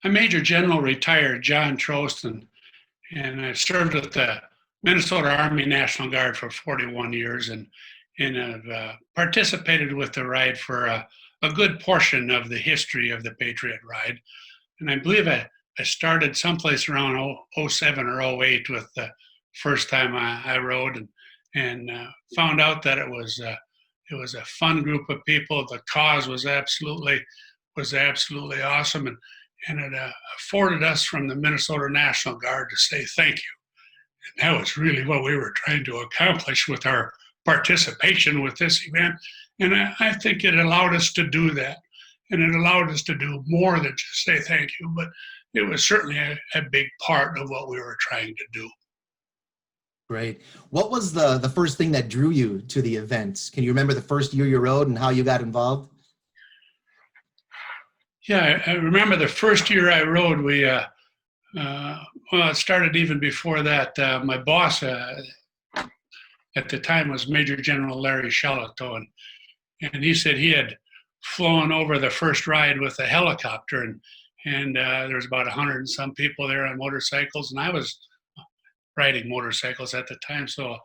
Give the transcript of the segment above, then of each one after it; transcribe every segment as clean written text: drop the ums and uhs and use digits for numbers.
I'm Major General retired Jon Trost, and I served with the Minnesota Army National Guard for 41 years and have participated with the ride for a good portion of the history of the Patriot ride. And I believe I started someplace around '07 or '08 with the first time I rode and found out that it was a fun group of people. The cause was absolutely awesome, and it afforded us from the Minnesota National Guard to say thank you. And that was really what we were trying to accomplish with our participation with this event. And I think it allowed us to do that. And it allowed us to do more than just say thank you, but it was certainly a big part of what we were trying to do. Great. What was the first thing that drew you to the event? Can you remember the first year you rode and how you got involved? Yeah, I remember the first year I rode, well, it started even before that. My boss at the time was Major General Larry Shalato, and he said he had flown over the first ride with a helicopter, and there was about 100 and some people there on motorcycles, and I was riding motorcycles at the time, so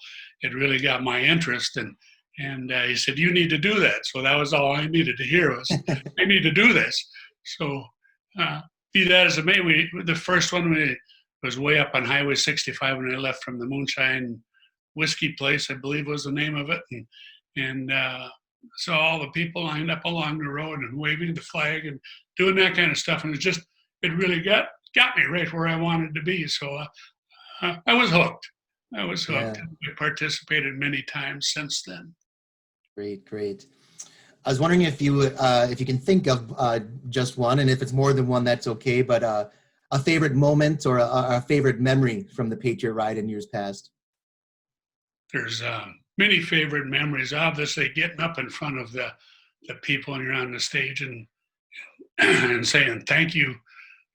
it really got my interest. And he said, "You need to do that." So that was all I needed to hear was, "I need to do this." So be that as it may, the first one was way up on Highway 65 when I left from the Moonshine Whiskey Place, I believe was the name of it, and saw all the people lined up along the road and waving the flag and doing that kind of stuff, and it really got me right where I wanted to be. So I was hooked. I was hooked. Yeah. I participated many times since then. Great, great. I was wondering if you can think of just one, and if it's more than one, that's okay. But a favorite moment or a favorite memory from the Patriot ride in years past. There's many favorite memories. Obviously, getting up in front of the people and you're on the stage and saying thank you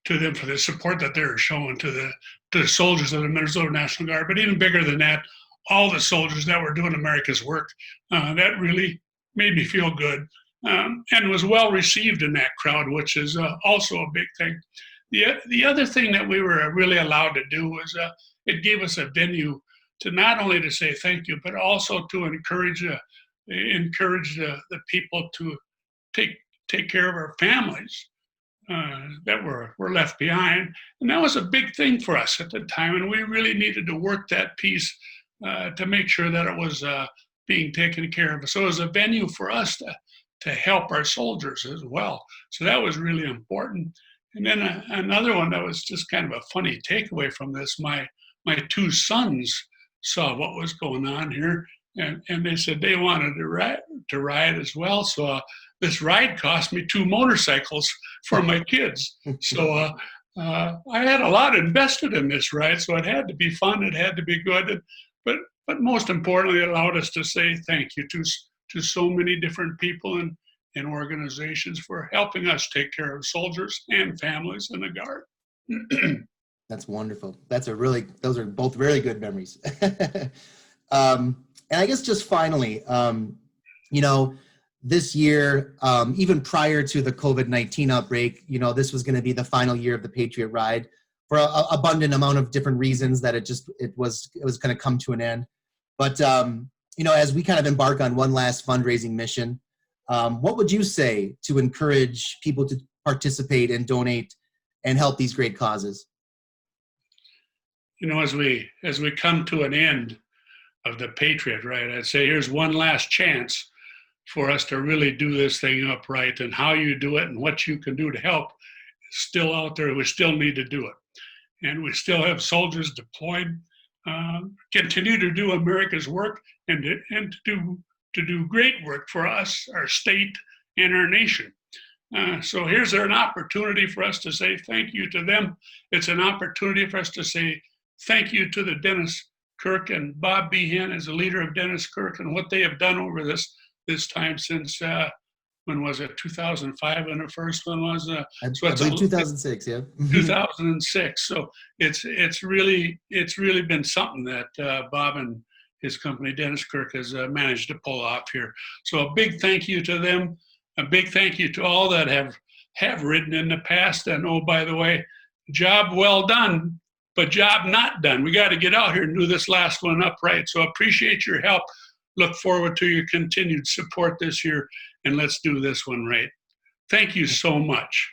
to them for the support that they're showing to the soldiers of the Minnesota National Guard. But even bigger than that, all the soldiers that were doing America's work. That really made me feel good, and was well received in that crowd, which is also a big thing. The other thing that we were really allowed to do was it gave us a venue to not only to say thank you, but also to encourage the people to take care of our families that were left behind. And that was a big thing for us at the time, and we really needed to work that piece to make sure that it was being taken care of. So it was a venue for us to help our soldiers as well. So that was really important. And then another one that was just kind of a funny takeaway from this, my two sons saw what was going on here, and they said they wanted to ride as well. So this ride cost me 2 motorcycles for my kids. So I had a lot invested in this ride, so it had to be fun, it had to be good, but most importantly, it allowed us to say thank you to so many different people and organizations for helping us take care of soldiers and families in the Guard. That's wonderful. Those are both really good memories. And I guess just finally, this year, even prior to the COVID-19 outbreak, this was going to be the final year of the Patriot ride for an abundant amount of different reasons that it was going to come to an end. But, as we kind of embark on one last fundraising mission, what would you say to encourage people to participate and donate and help these great causes? As we come to an end of the Patriot, right, I'd say here's one last chance for us to really do this thing up right, and how you do it and what you can do to help is still out there. We still need to do it. And we still have soldiers deployed, continue to do America's work and to do great work for us, our state, and our nation. So here's an opportunity for us to say thank you to them. It's an opportunity for us to say thank you to the Dennis Kirk and Bob Behan as a leader of Dennis Kirk and what they have done over this time since, when was it, 2005 when the first one was? I believe 2006, yeah. 2006. So it's really been something that Bob and his company, Dennis Kirk, has managed to pull off here. So a big thank you to them. A big thank you to all that have have written in the past. And oh, by the way, job well done, but job not done. We got to get out here and do this last one up right. So appreciate your help. Look forward to your continued support this year, and let's do this one right. Thank you so much.